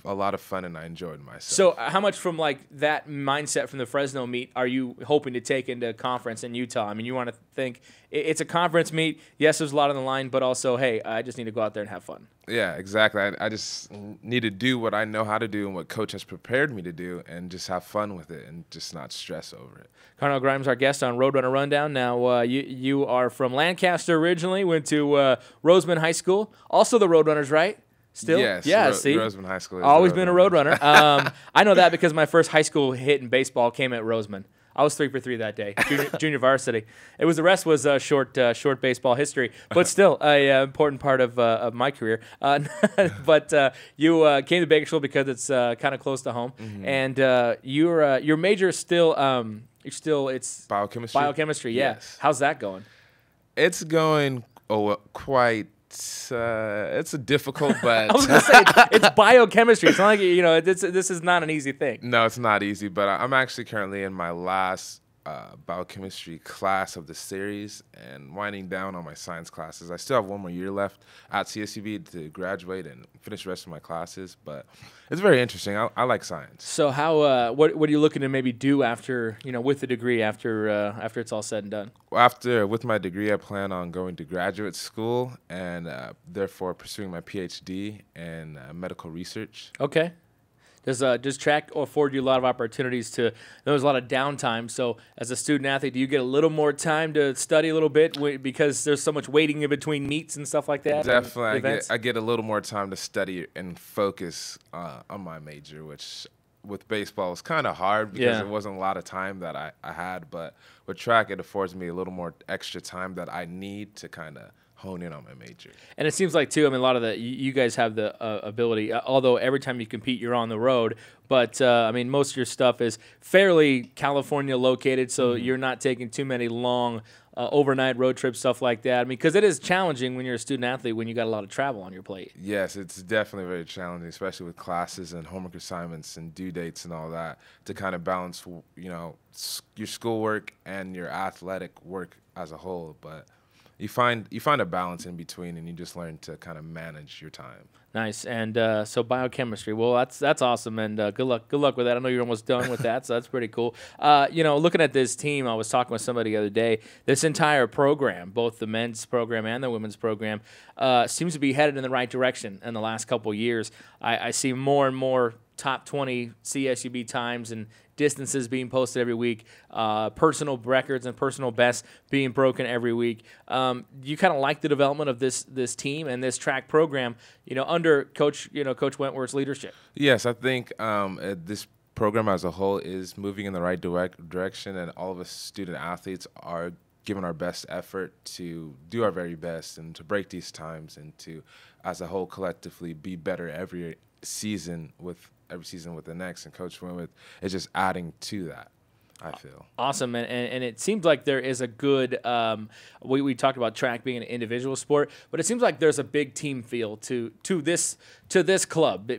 a lot of fun and I enjoyed myself. So, how much from like that mindset from the Fresno meet are you hoping to take into conference in Utah? I mean, you want to think it's a conference meet. Yes, there's a lot on the line, but also, hey, I just need to go out there and have fun. Yeah, exactly. I just need to do what I know how to do and what coach has prepared me to do, and just have fun with it and just not stress over it. Karnell Grimes, our guest on Roadrunner Rundown. Now, you are from Lancaster originally, went to Roseman High School. Also the Roadrunners, right? Still? Yes. Yeah, see? Roseman High School. Always been a Roadrunner. I know that because my first high school hit in baseball came at Roseman. I was 3 for 3 that day, junior varsity. The rest was short baseball history, but still an important part of my career. But you came to Bakersfield because it's kind of close to home, and your major is still it's biochemistry. Biochemistry, yeah. Yes. How's that going? It's going quite. It's a difficult, but I was gonna say it's biochemistry. It's not like this is not an easy thing. No, it's not easy. But I'm actually currently in my last biochemistry class of the series and winding down on my science classes. I still have 1 more year left at CSUB to graduate and finish the rest of my classes. But it's very interesting. I like science. So how what are you looking to maybe do after with the degree after it's all said and done? With my degree, I plan on going to graduate school and therefore pursuing my PhD in medical research. Okay. Does track afford you a lot of opportunities to? There's a lot of downtime. So as a student athlete, do you get a little more time to study a little bit because there's so much waiting in between meets and stuff like that? Definitely, I get a little more time to study and focus on my major, which with baseball was kind of hard because there wasn't a lot of time that I had. But with track, it affords me a little more extra time that I need to kind of hone in on my major. And it seems like, too, I mean, a lot of you guys have the ability, although every time you compete, you're on the road. But, I mean, most of your stuff is fairly California located, so you're not taking too many long overnight road trips, stuff like that. I mean, because it is challenging when you're a student athlete when you got a lot of travel on your plate. Yes, it's definitely very challenging, especially with classes and homework assignments and due dates and all that, to kind of balance, your schoolwork and your athletic work as a whole. But you find a balance in between, and you just learn to kind of manage your time. Nice. And so biochemistry, well, that's awesome, and good luck with that. I know you're almost done with that, so that's pretty cool. Looking at this team, I was talking with somebody the other day. This entire program, both the men's program and the women's program, seems to be headed in the right direction in the last couple of years. I see more and more top 20 CSUB times and distances being posted every week, personal records and personal bests being broken every week. You kind of like the development of this team and this track program, under Coach Wentworth's leadership. Yes, I think this program as a whole is moving in the right direction, and all of us student athletes are giving our best effort to do our very best and to break these times and to, as a whole, collectively be better every season with the next, and Coach Wentworth is just adding to that, I feel. Awesome, and it seems like there is a good we talked about track being an individual sport, but it seems like there's a big team feel to this club,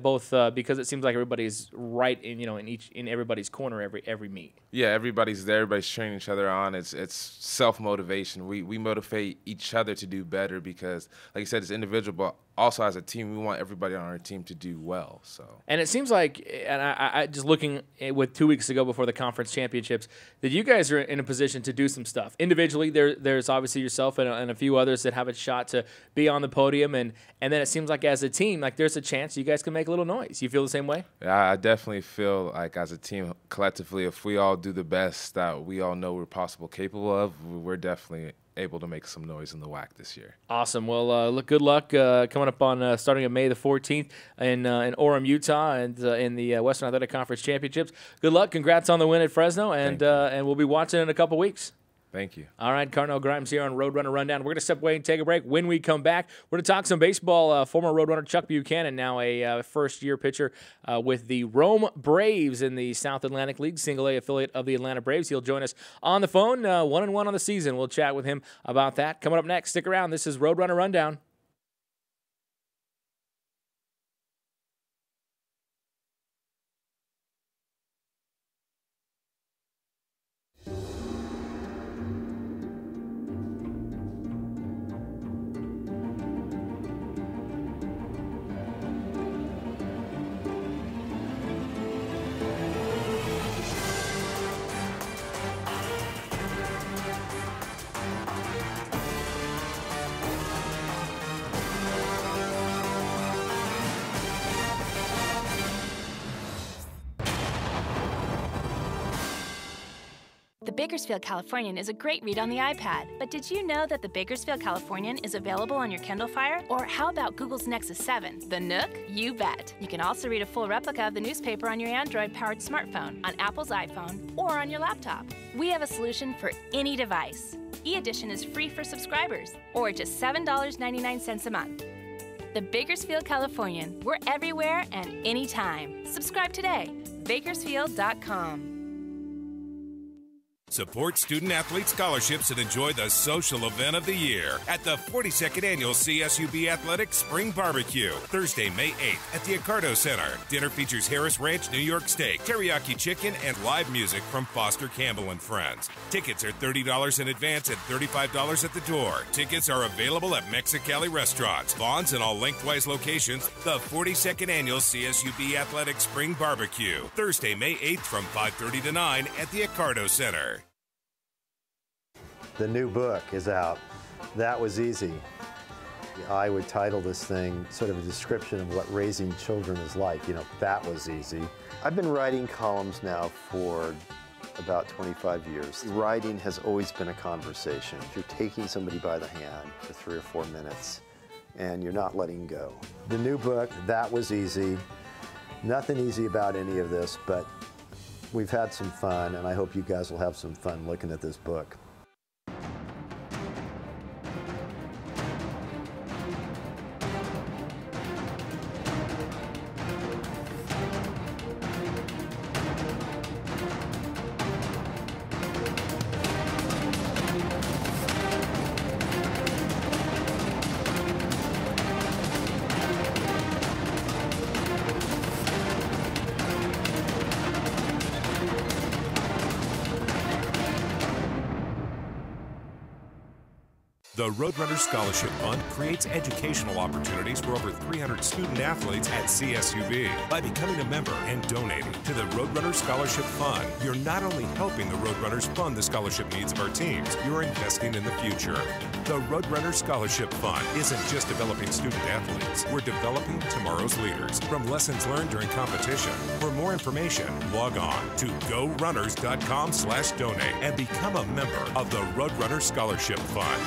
both because it seems like everybody's right in everybody's corner every meet. Yeah, everybody's there, everybody's cheering each other on. It's self-motivation. We motivate each other to do better because, like you said, it's individual, but also as a team, we want everybody on our team to do well. So, and it seems like, and I just looking with 2 weeks ago before the conference championships, that you guys are in a position to do some stuff individually. There's obviously yourself and a few others that have a shot to be on the podium, and then it seems like as a team, like there's a chance you guys can make a little noise. You feel the same way? Yeah, I definitely feel like as a team, collectively, if we all do the best that we all know we're capable of, we're definitely able to make some noise in the WAC this year. Awesome. Well, good luck coming up on starting on May the 14th in Orem, Utah, and in the Western Athletic Conference Championships. Good luck. Congrats on the win at Fresno, and we'll be watching in a couple weeks. Thank you. All right, Karnell Grimes here on Roadrunner Rundown. We're going to step away and take a break. When we come back, we're going to talk some baseball. Former Roadrunner Chuck Buchanan, now a first-year pitcher with the Rome Braves in the South Atlantic League, single-A affiliate of the Atlanta Braves. He'll join us on the phone, 1-1 on the season. We'll chat with him about that. Coming up next, stick around. This is Roadrunner Rundown. The Bakersfield Californian is a great read on the iPad, but did you know that the Bakersfield Californian is available on your Kindle Fire? Or how about Google's Nexus 7, the Nook? You bet! You can also read a full replica of the newspaper on your Android-powered smartphone, on Apple's iPhone, or on your laptop. We have a solution for any device. E-Edition is free for subscribers, or just $7.99 a month. The Bakersfield Californian. We're everywhere and anytime. Subscribe today. Bakersfield.com. Support student-athlete scholarships and enjoy the social event of the year at the 42nd Annual CSUB Athletics Spring Barbecue, Thursday, May 8th at the Accardo Center. Dinner features Harris Ranch New York steak, teriyaki chicken, and live music from Foster Campbell and Friends. Tickets are $30 in advance and $35 at the door. Tickets are available at Mexicali Restaurants, Vaughn's, and all lengthwise locations. The 42nd Annual CSUB Athletics Spring Barbecue, Thursday, May 8th from 5:30 to 9 at the Accardo Center. The new book is out. That was easy. I would title this thing sort of a description of what raising children is like. You know, that was easy. I've been writing columns now for about 25 years. Writing has always been a conversation. You're taking somebody by the hand for 3 or 4 minutes and you're not letting go. The new book, That Was Easy. Nothing easy about any of this, but we've had some fun, and I hope you guys will have some fun looking at this book. The Roadrunner Scholarship Fund creates educational opportunities for over 300 student athletes at CSUB. By becoming a member and donating to the Roadrunner Scholarship Fund, you're not only helping the Roadrunners fund the scholarship needs of our teams, you're investing in the future. The Roadrunner Scholarship Fund isn't just developing student athletes. We're developing tomorrow's leaders from lessons learned during competition. For more information, log on to gorunners.com/donate and become a member of the Roadrunner Scholarship Fund.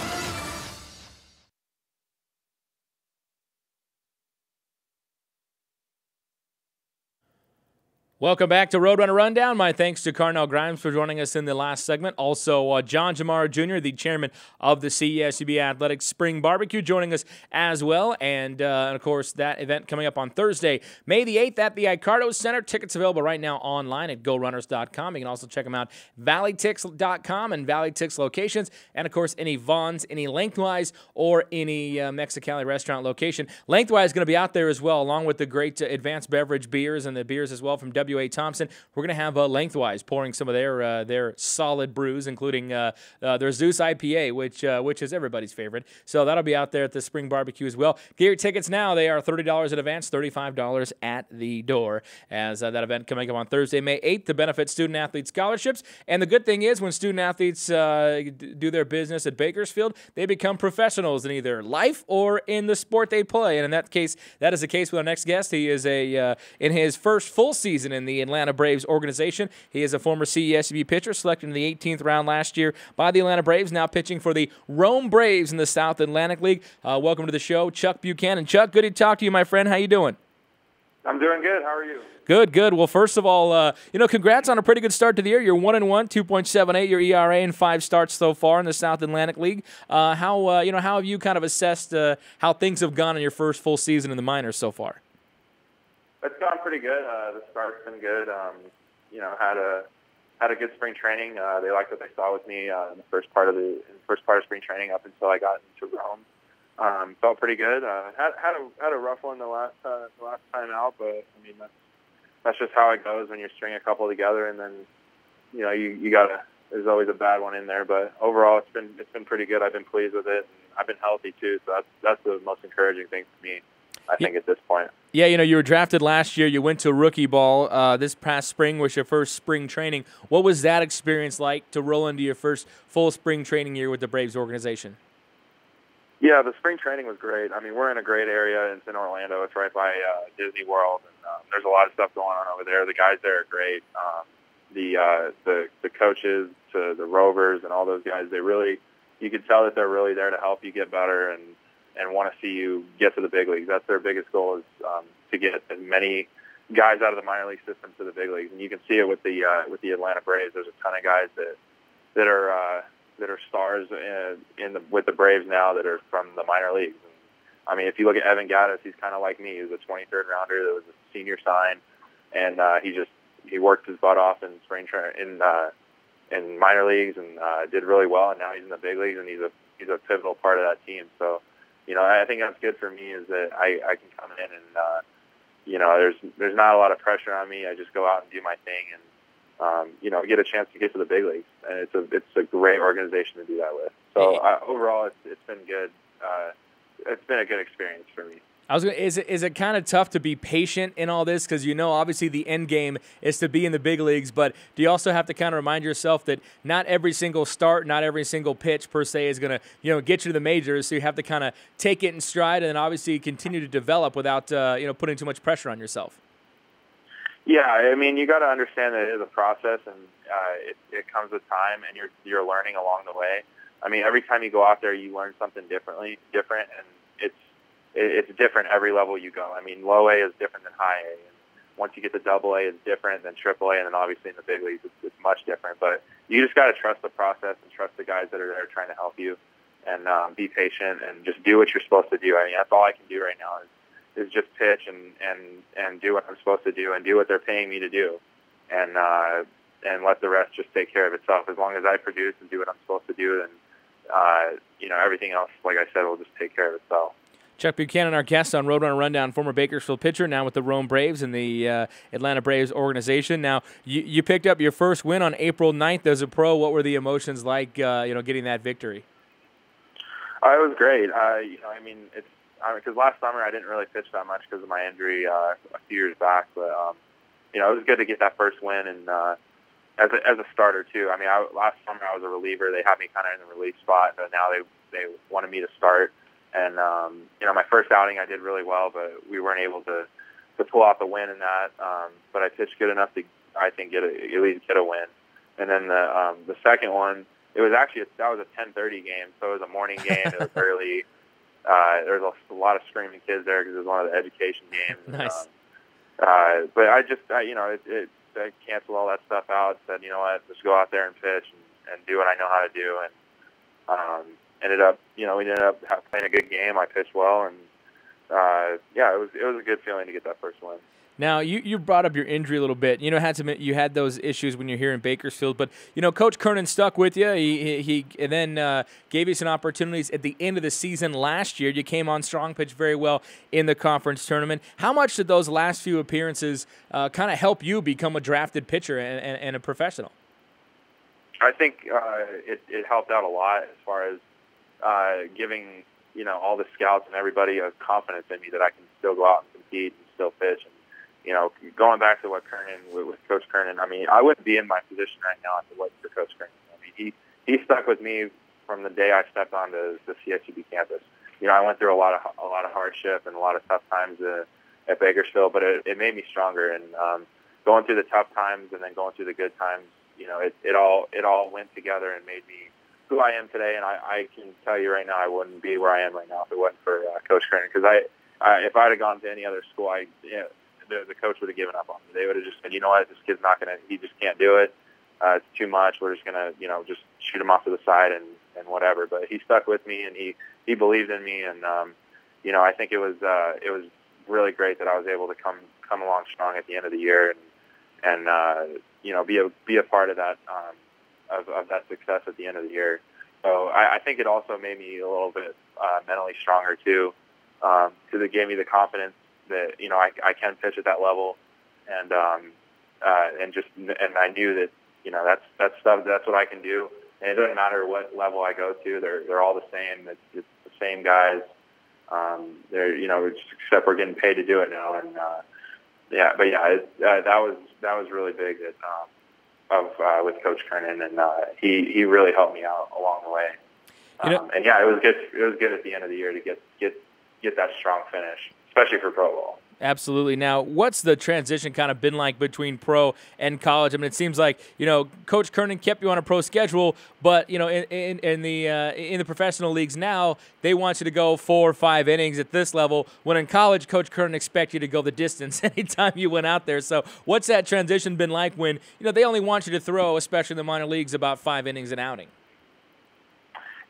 Welcome back to Roadrunner Rundown. My thanks to Karnell Grimes for joining us in the last segment. Also, John Giumarra Jr., the chairman of the CSUB Athletics Spring Barbecue, joining us as well. And, of course, that event coming up on Thursday, May the 8th at the Icardo Center. Tickets available right now online at gorunners.com. You can also check them out valleytix.com and ValleyTix locations. And, of course, any Vons, any Lengthwise, or any Mexicali restaurant location. Lengthwise is going to be out there as well, along with the great advanced beverage beers and the beers as well from W.A. Thompson. We're going to have Lengthwise pouring some of their solid brews, including their Zeus IPA, which is everybody's favorite. So that'll be out there at the Spring Barbecue as well. Get your tickets now. They are $30 in advance, $35 at the door, as that event coming up on Thursday, May 8th, to benefit student-athlete scholarships. And the good thing is when student-athletes do their business at Bakersfield, they become professionals in either life or in the sport they play. And in that case, that is the case with our next guest. He is in his first full season in the Atlanta Braves organization. He is a former CSUB pitcher, selected in the 18th round last year by the Atlanta Braves, now pitching for the Rome Braves in the South Atlantic League. Welcome to the show, Chuck Buchanan. Chuck, good to talk to you, my friend. How you doing? I'm doing good. How are you? Good, good. Well, first of all, congrats on a pretty good start to the year. You're 1-1, 2.78 your ERA in 5 starts so far in the South Atlantic League. How have you kind of assessed how things have gone in your first full season in the minors so far? It's gone pretty good. The start's been good. Had a good spring training. They liked what they saw with me in the first part of spring training up until I got into Rome. Felt pretty good. Had a rough one the last time out, but I mean that's just how it goes when you string a couple together, and then you gotta. There's always a bad one in there, but overall it's been pretty good. I've been pleased with it. And I've been healthy too, so that's the most encouraging thing for me, I think, at this point. Yeah, you were drafted last year. You went to rookie ball. This past spring was your first spring training. What was that experience like to roll into your first full spring training year with the Braves organization? Yeah, the spring training was great. I mean, we're in a great area. It's in Orlando. It's right by Disney World, and there's a lot of stuff going on over there. The guys there are great. The coaches, to the Rovers, and all those guys, you could tell that they're really there to help you get better and want to see you get to the big leagues. That's their biggest goal, is to get as many guys out of the minor league system to the big leagues. And you can see it with the Atlanta Braves. There's a ton of guys that are stars with the Braves now that are from the minor leagues. And, I mean, if you look at Evan Gattis, he's kind of like me. He was a 23rd rounder that was a senior sign, and he worked his butt off in minor leagues and did really well. And now he's in the big leagues, and he's a pivotal part of that team. So, I think that's good for me, is that I can come in and, there's not a lot of pressure on me. I just go out and do my thing and, get a chance to get to the big leagues. And it's a great organization to do that with. So overall, it's been good. It's been a good experience for me. Is it kind of tough to be patient in all this? Because obviously the end game is to be in the big leagues, but do you also have to kind of remind yourself that not every single start, not every single pitch per se is going to get you to the majors? So you have to kind of take it in stride and then obviously continue to develop without putting too much pressure on yourself. Yeah, I mean, you got to understand that it is a process, and it comes with time, and you're learning along the way. I mean, every time you go out there, you learn something different, and it's different every level you go. I mean, low A is different than high A, and once you get to double A, it's different than triple A, and then obviously in the big leagues, it's much different. But you just got to trust the process and trust the guys that are there trying to help you, and be patient and just do what you're supposed to do. I mean, that's all I can do right now is just pitch and do what I'm supposed to do and do what they're paying me to do, and let the rest just take care of itself. As long as I produce and do what I'm supposed to do, then everything else, like I said, will just take care of itself. Chuck Buchanan, our guest on Roadrunner Rundown, former Bakersfield pitcher, now with the Rome Braves and the Atlanta Braves organization. Now, you picked up your first win on April 9th as a pro. What were the emotions like, getting that victory? It was great. Because last summer I didn't really pitch that much because of my injury a few years back. But, it was good to get that first win, and as a starter, too. I mean, last summer I was a reliever. They had me kind of in the relief spot, but now they wanted me to start. And, my first outing I did really well, but we weren't able to pull out the win in that. But I pitched good enough to, I think, at least get a win. And then the second one, it was actually that was a 10:30 game, so it was a morning game. It was early. There was a lot of screaming kids there because it was one of the education games. Nice. But I canceled all that stuff out. Said, you know what, just go out there and pitch and do what I know how to do. And we ended up playing a good game. I pitched well, and it was a good feeling to get that first win. Now, you brought up your injury a little bit. You had those issues when you're here in Bakersfield, but Coach Kernan stuck with you. He then gave you some opportunities at the end of the season last year. You came on strong, pitched very well in the conference tournament. How much did those last few appearances kind of help you become a drafted pitcher and a professional? I think it helped out a lot as far as giving all the scouts and everybody a confidence in me that I can still go out and compete and still pitch. And going back to what Kernan, with Coach Kernan, I mean, I wouldn't be in my position right now if it wasn't for Coach Kernan. I mean, he stuck with me from the day I stepped onto the CSUB campus. I went through a lot of hardship and a lot of tough times at Bakersfield, but it made me stronger. And going through the tough times and then going through the good times, it all went together and made me who I am today. And I can tell you right now, I wouldn't be where I am right now if it wasn't for Coach Kernan. Because if I'd have gone to any other school, the coach would have given up on me. They would have just said, you know what, this kid's not going to, he just can't do it. It's too much. We're just going to, just shoot him off to the side and whatever. But he stuck with me, and he believed in me. And, I think it was really great that I was able to come along strong at the end of the year and be a part of that, of that success at the end of the year. So I think it also made me a little bit mentally stronger too, because it gave me the confidence that I can pitch at that level, and I knew that that's stuff, that's what I can do, and it doesn't matter what level I go to. They're all the same. It's the same guys. Except we're getting paid to do it now, and that was really big with Coach Kernan, and he really helped me out along the way. It was good. It was good at the end of the year to get that strong finish, especially for pro ball. Absolutely. Now, what's the transition kind of been like between pro and college? I mean, it seems like Coach Kernan kept you on a pro schedule, but in the professional leagues now, they want you to go 4 or 5 innings at this level. When in college, Coach Kernan expects you to go the distance anytime you went out there. So, what's that transition been like when they only want you to throw, especially in the minor leagues, about 5 innings an outing?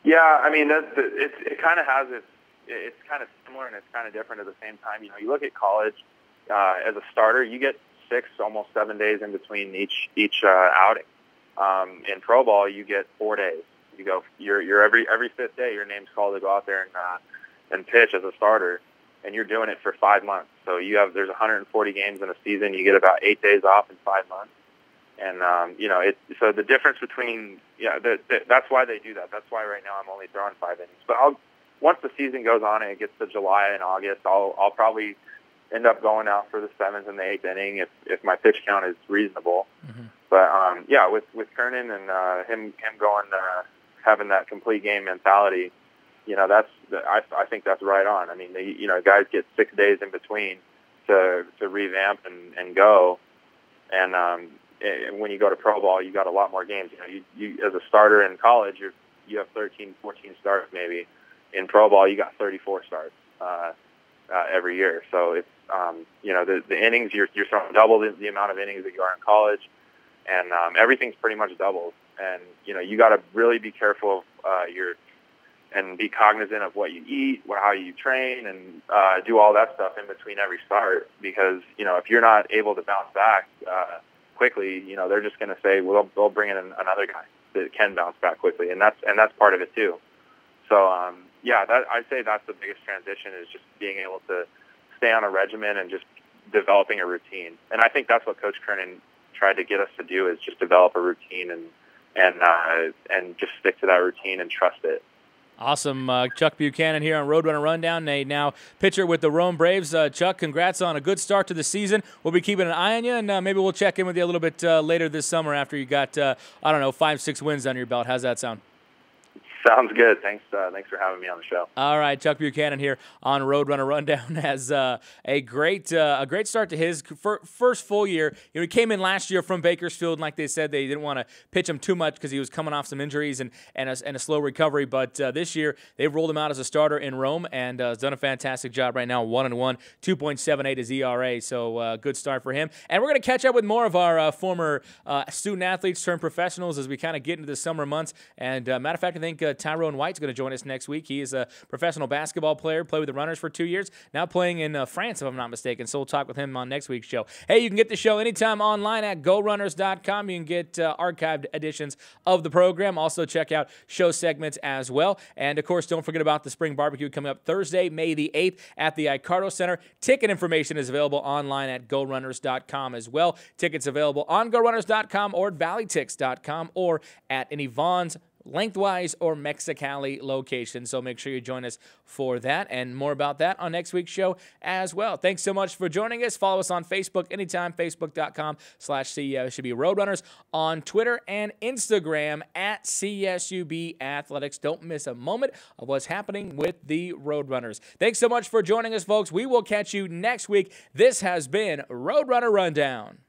Yeah, I mean, it kind of has its. It's kind of similar and it's kind of different at the same time. You look at college as a starter, you get 6, almost 7 days in between each outing. In pro ball, you get 4 days. You're every 5th day, your name's called to go out there and pitch as a starter, and you're doing it for 5 months. So there's 140 games in a season. You get about 8 days off in 5 months, and so the difference between that's why they do that. That's why right now I'm only throwing 5 innings, but once the season goes on and it gets to July and August, I'll probably end up going out for the 7th and the 8th inning if my pitch count is reasonable. Mm-hmm. But yeah, with Kernan and him going having that complete game mentality, I think that's right on. I mean, guys get 6 days in between to revamp and go, and when you go to pro ball, you got a lot more games. You as a starter in college, you have 13, 14 starts maybe. In pro ball, you got 34 starts every year. So it's the innings you're throwing double the amount of innings that you are in college, and everything's pretty much doubled. And you got to really be careful of and be cognizant of what you eat, how you train, and do all that stuff in between every start. Because if you're not able to bounce back quickly, they're just going to say, well, they'll bring in another guy that can bounce back quickly, and that's part of it too. So yeah, I'd say that's the biggest transition, is just being able to stay on a regimen and just developing a routine. And I think that's what Coach Kernan tried to get us to do, is just develop a routine and just stick to that routine and trust it. Awesome. Chuck Buchanan here on Roadrunner Rundown, a now pitcher with the Rome Braves. Chuck, congrats on a good start to the season. We'll be keeping an eye on you, and maybe we'll check in with you a little bit later this summer after you got, 5-6 wins under your belt. How's that sound? Sounds good. Thanks for having me on the show. All right, Chuck Buchanan here on Roadrunner Rundown has a great start to his first full year. He came in last year from Bakersfield, and like they said, they didn't want to pitch him too much because he was coming off some injuries and a slow recovery. But this year, they've rolled him out as a starter in Rome and has done a fantastic job right now. 1-1, 2.78 is ERA, so good start for him. And we're going to catch up with more of our former student athletes turned professionals as we kind of get into the summer months. And matter of fact, I think Tyrone White's going to join us next week. He is a professional basketball player, played with the Runners for 2 years, now playing in France, if I'm not mistaken. So we'll talk with him on next week's show. Hey, you can get the show anytime online at GoRunners.com. You can get archived editions of the program. Also check out show segments as well. And, of course, don't forget about the spring barbecue coming up Thursday, May the 8th at the Icardo Center. Ticket information is available online at GoRunners.com as well. Tickets available on GoRunners.com or ValleyTix.com or at any Vaughn's, lengthwise, or Mexicali location. So make sure you join us for that, and more about that on next week's show as well. Thanks so much for joining us. Follow us on Facebook anytime, facebook.com/CSUB Roadrunners, on Twitter and Instagram at CSUB Athletics. Don't miss a moment of what's happening with the Roadrunners. Thanks so much for joining us, folks. We will catch you next week. This has been Roadrunner Rundown.